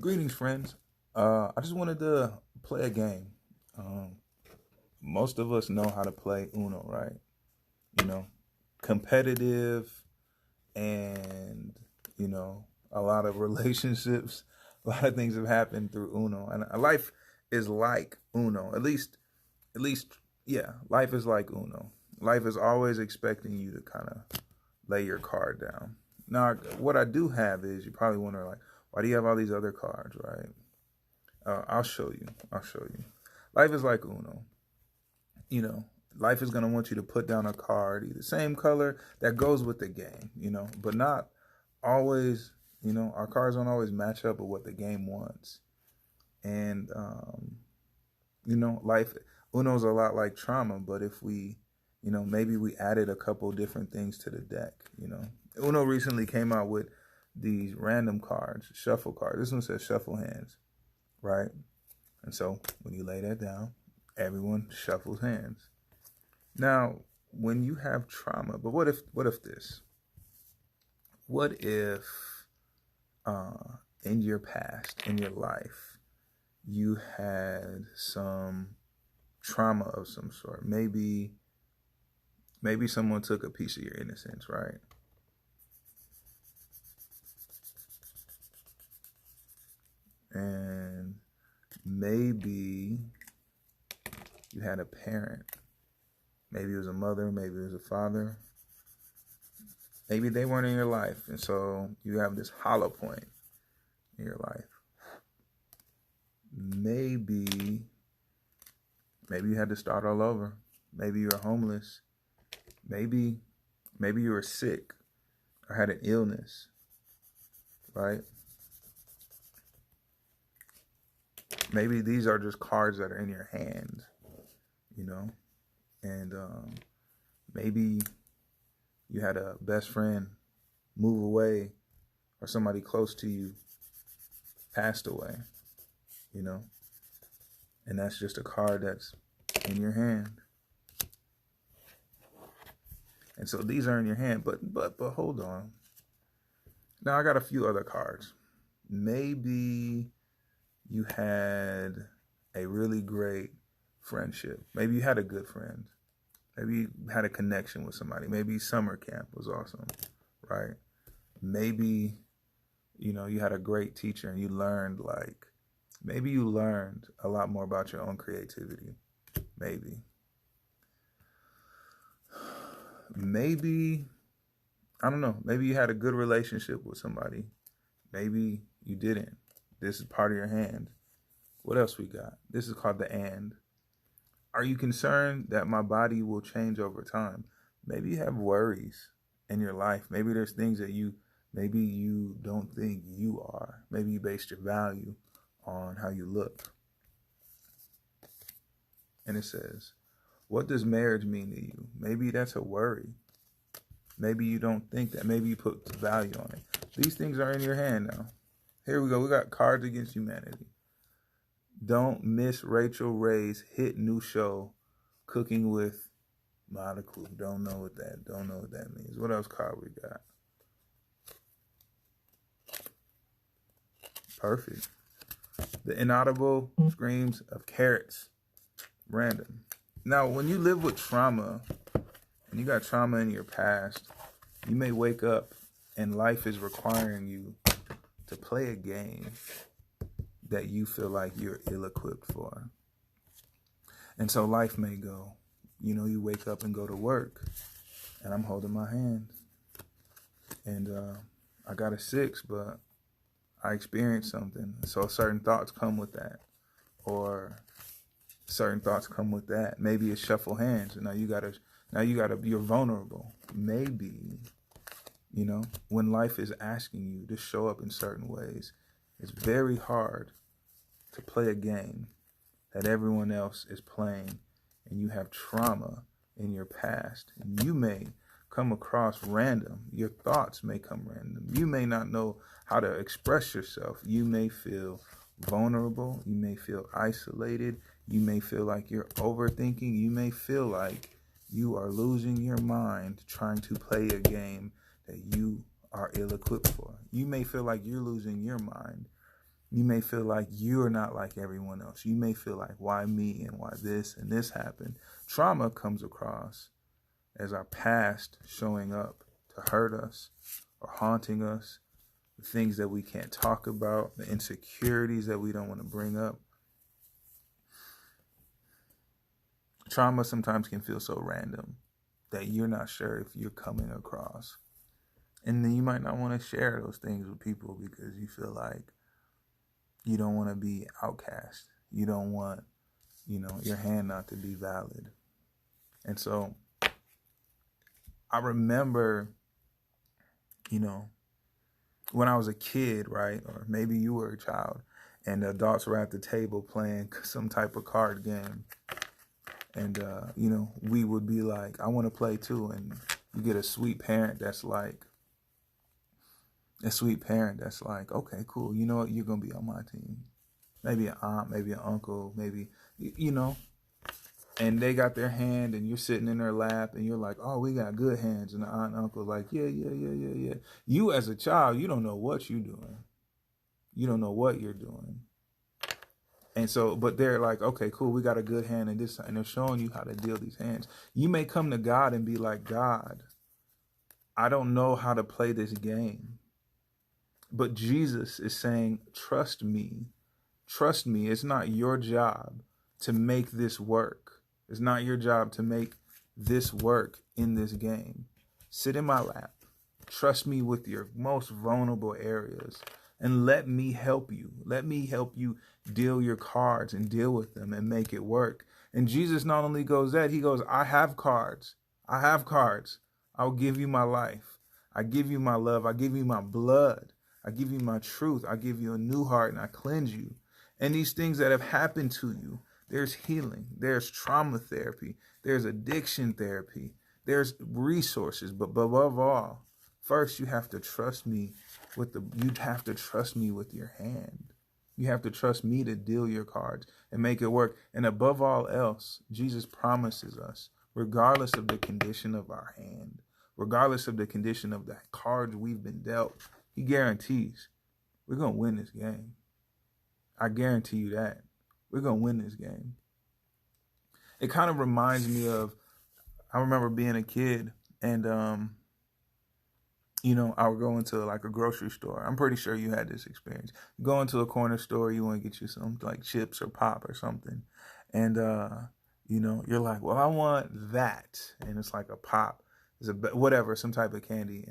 Greetings, friends. I just wanted to play a game. Um, Most of us know how to play Uno, right? You know, competitive and, a lot of relationships, a lot of things have happened through Uno. And life is like Uno. At least, yeah, life is like Uno. Life is always expecting you to kind of lay your card down. Now, what I do have is you probably wonder, like, why do you have all these other cards, right? I'll show you. I'll show you. Life is like Uno. You know, life is gonna want you to put down a card, either same color that goes with the game. But not always. Our cards don't always match up with what the game wants. And life Uno's a lot like trauma, but if we, maybe we added a couple different things to the deck. Uno recently came out with these random cards, shuffle cards. This one says shuffle hands, right? And so when you lay that down, everyone shuffles hands. Now, when you have trauma, but what if this? What if in your past, in your life, you had some trauma of some sort? Maybe someone took a piece of your innocence, right? And maybe you had a parent. Maybe it was a mother, maybe it was a father. Maybe they weren't in your life, and so you have this hollow point in your life. Maybe you had to start all over. Maybe you were homeless. Maybe you were sick or had an illness, right? Maybe these are just cards that are in your hand, you know, and maybe you had a best friend move away or somebody close to you passed away, you know, and that's just a card that's in your hand. And so these are in your hand, but hold on. Now I got a few other cards. Maybe you had a really great friendship. Maybe you had a good friend. Maybe you had a connection with somebody. Maybe summer camp was awesome, right? Maybe, you had a great teacher and you learned maybe you learned a lot more about your own creativity. Maybe. Maybe, I don't know, maybe you had a good relationship with somebody. Maybe you didn't. This is part of your hand. What else we got? This is called the and. Are you concerned that my body will change over time? Maybe you have worries in your life. Maybe there's things that maybe you don't think you are. Maybe you based your value on how you look. And it says, what does marriage mean to you? Maybe that's a worry. Maybe you don't think that. Maybe you put value on it. These things are in your hand now. Here we go. We got Cards Against Humanity. Don't miss Rachel Ray's hit new show, Cooking with Not a Clue. Don't know what that means. What else card we got? Perfect. The inaudible screams of carrots. Random. Now, when you live with trauma, and you got trauma in your past, you may wake up and life is requiring you to play a game that you feel like you're ill-equipped for. And so life may go, you wake up and go to work, and I'm holding my hand. And I got a 6, but I experienced something. So certain thoughts come with that. Or certain thoughts come with that. Maybe it's shuffle hands. And you're vulnerable. Maybe, when life is asking you to show up in certain ways, it's very hard to play a game that everyone else is playing, and you have trauma in your past. And you may come across random. Your thoughts may come random. You may not know how to express yourself. You may feel vulnerable. You may feel isolated. You may feel like you're overthinking. You may feel like you are losing your mind trying to play a game that you are ill-equipped for. You may feel like you're losing your mind You may feel like you're not like everyone else. You may feel like, why me and why this and this happened. Trauma comes across as our past showing up to hurt us or haunting us, the things that we can't talk about, the insecurities that we don't want to bring up. Trauma sometimes can feel so random that you're not sure if you're coming across. And then you might not want to share those things with people because you feel like you don't want to be outcast. You don't want, your hand not to be valid. And so I remember, when I was a kid, right? Or maybe you were a child and the adults were at the table playing some type of card game. And, we would be like, I want to play too. And you get a sweet parent that's like, okay, cool. You know what? You're going to be on my team. Maybe an aunt, maybe an uncle, maybe, and they got their hand and you're sitting in their lap and you're like, oh, we got good hands. And the aunt and uncle like, yeah. You as a child, you don't know what you're doing. You don't know what you're doing. And so, but they're like, okay, cool, we got a good hand and this, and they're showing you how to deal these hands. You may come to God and be like, God, I don't know how to play this game. But Jesus is saying, trust me. Trust me. It's not your job to make this work. It's not your job to make this work in this game. Sit in my lap. Trust me with your most vulnerable areas. And let me help you. Let me help you deal your cards and deal with them and make it work. And Jesus not only goes that, he goes, I have cards. I have cards. I'll give you my life. I give you my love. I give you my blood. I give you my truth. I give you a new heart and I cleanse you. And these things that have happened to you, there's healing. There's trauma therapy. There's addiction therapy. There's resources. But above all, first you have to trust me with your hand. You have to trust me to deal your cards and make it work. And above all else, Jesus promises us, regardless of the condition of our hand, regardless of the condition of the cards we've been dealt, he guarantees we're going to win this game. I guarantee you that. We're going to win this game. It kind of reminds me of, I remember being a kid and, I would go into like a grocery store. I'm pretty sure you had this experience. You go into a corner store, you want to get you some like chips or pop or something. And, you're like, well, I want that. And it's like a pop. It's whatever, some type of candy.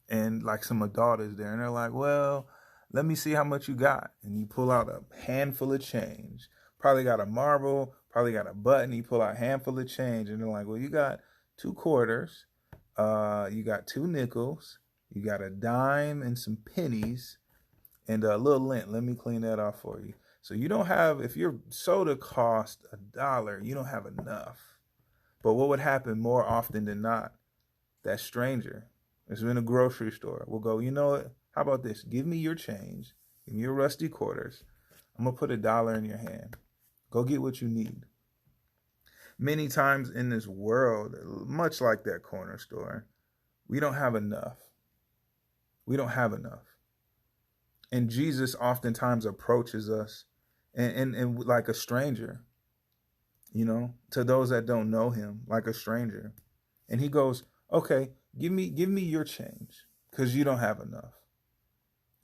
And like some adult is there. And they're like, well, let me see how much you got. And you pull out a handful of change. Probably got a marble, probably got a button. You pull out a handful of change. And they're like, well, you got 2 quarters. You got 2 nickels. You got a dime and some pennies. And a little lint. Let me clean that off for you. So you don't have, if your soda cost $1, you don't have enough. But what would happen more often than not? That stranger is in a grocery store will go, you know what? How about this? Give me your change. Give me your rusty quarters. I'm going to put $1 in your hand. Go get what you need. Many times in this world, much like that corner store, we don't have enough. We don't have enough. And Jesus oftentimes approaches us and like a stranger, to those that don't know him, like a stranger. And he goes, okay, give me your change because you don't have enough.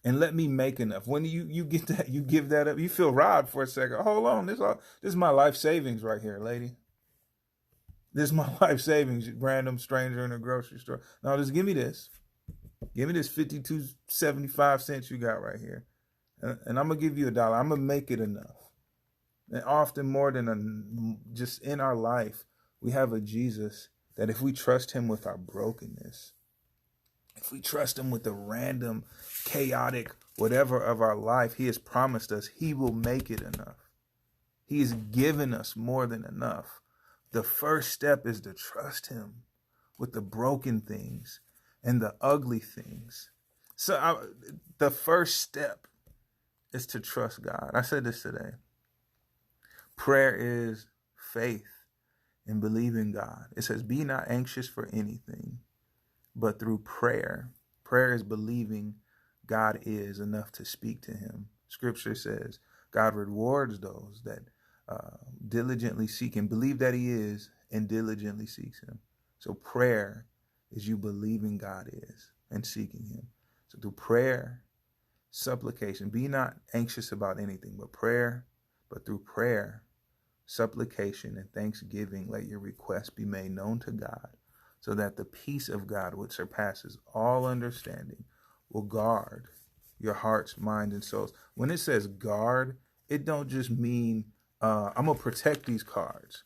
And let me make enough. When you get that, you give that up, you feel robbed for a second. Hold on, this is my life savings right here, lady. This is my life savings, random stranger in a grocery store. No, just give me this. Give me this 52.75 cents you got right here. And I'm going to give you $1. I'm going to make it enough. And often more than just in our life, we have a Jesus that if we trust him with our brokenness, if we trust him with the random, chaotic, whatever of our life, he has promised us he will make it enough. He has given us more than enough. The first step is to trust him with the broken things and the ugly things. So the first step is to trust God. I said this today. Prayer is faith and believing God. It says, be not anxious for anything, but through prayer. Prayer is believing God is enough to speak to him. Scripture says God rewards those that diligently seek him, believe that he is, and diligently seeks him. So prayer is you believing God is and seeking him. So through prayer, supplication, be not anxious about anything but through prayer, supplication, and thanksgiving, let your requests be made known to God, so that the peace of God, which surpasses all understanding, will guard your hearts, minds, and souls. When it says guard, it don't just mean I'm going to protect these cards.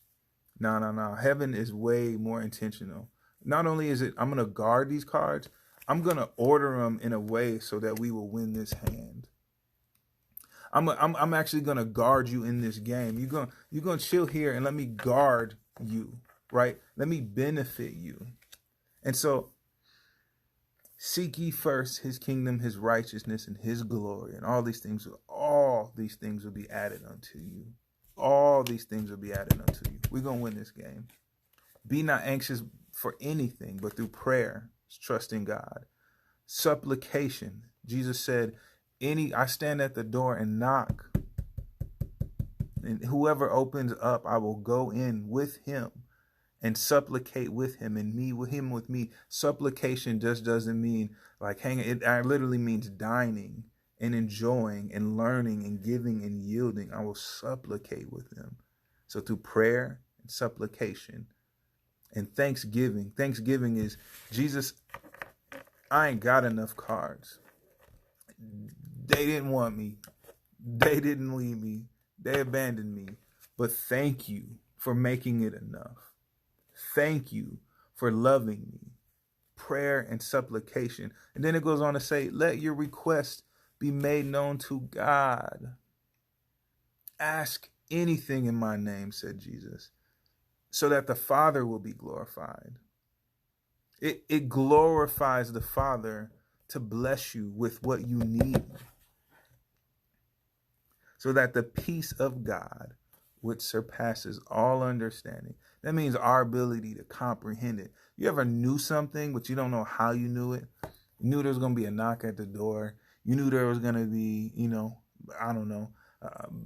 No. Heaven is way more intentional. Not only is it I'm going to guard these cards, I'm going to order them in a way so that we will win this hand. I'm actually going to guard you in this game. You're going to chill here and let me guard you, right? Let me benefit you. And so seek ye first his kingdom, his righteousness, and his glory, and all these things will be added unto you. All these things will be added unto you. We're going to win this game. Be not anxious for anything, but through prayer, trust in God. Supplication. Jesus said, I stand at the door and knock, and whoever opens up, I will go in with him and supplicate with him, and me with him with me. Supplication just doesn't mean like hanging. It literally means dining and enjoying and learning and giving and yielding. I will supplicate with him. So through prayer and supplication and thanksgiving. Thanksgiving is, Jesus, I ain't got enough cards. They didn't want me. They didn't leave me. They abandoned me. But thank you for making it enough. Thank you for loving me. Prayer and supplication. And then it goes on to say, let your request be made known to God. Ask anything in my name, said Jesus, so that the Father will be glorified. It glorifies the Father to bless you with what you need, so that the peace of God, which surpasses all understanding. That means our ability to comprehend it. You ever knew something, but you don't know how you knew it? You knew there was going to be a knock at the door. You knew there was going to be,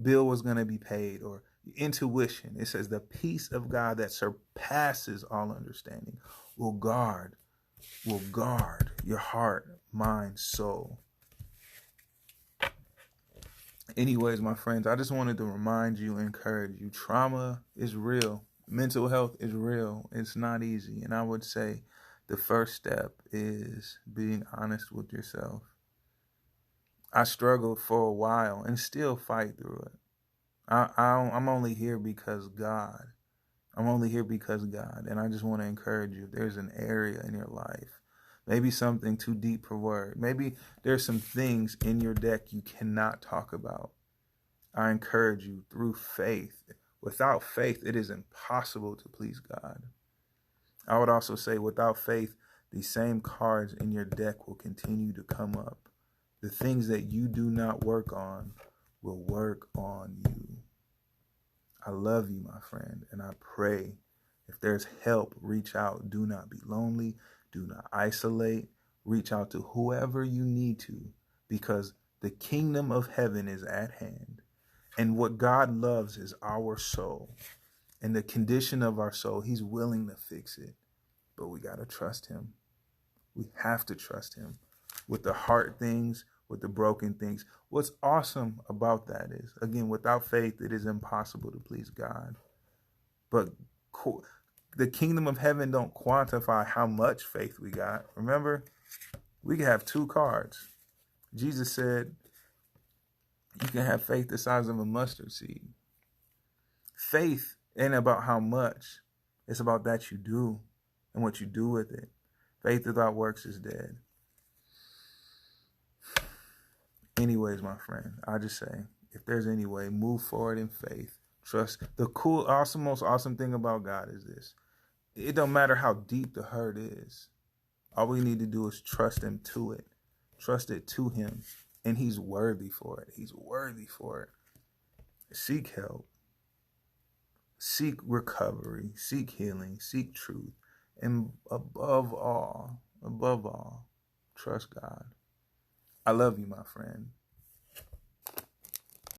bill was going to be paid, or intuition. It says the peace of God that surpasses all understanding will guard your heart, mind, soul. Anyways, my friends, I just wanted to remind you, encourage you. Trauma is real. Mental health is real. It's not easy. And I would say the first step is being honest with yourself. I struggled for a while and still fight through it. I'm only here because God. I'm only here because God. And I just want to encourage you. If there's an area in your life, maybe something too deep for word, maybe there's some things in your deck you cannot talk about, I encourage you through faith. Without faith, it is impossible to please God. I would also say without faith, the same cards in your deck will continue to come up. The things that you do not work on will work on you. I love you, my friend, and I pray if there's help, reach out. Do not be lonely. Do not isolate. Reach out to whoever you need to, because the kingdom of heaven is at hand. And what God loves is our soul. And the condition of our soul, he's willing to fix it. But we got to trust him. We have to trust him with the hard things, with the broken things. What's awesome about that is, again, without faith, it is impossible to please God. But the kingdom of heaven don't quantify how much faith we got. Remember, we can have 2 cards. Jesus said, you can have faith the size of a mustard seed. Faith ain't about how much. It's about that you do and what you do with it. Faith without works is dead. Anyways, my friend, I just say, if there's any way, move forward in faith. Trust. The most awesome thing about God is this. It don't matter how deep the hurt is. All we need to do is trust him to it. Trust it to him. And he's worthy for it. He's worthy for it. Seek help. Seek recovery. Seek healing. Seek truth. And above all, trust God. I love you, my friend.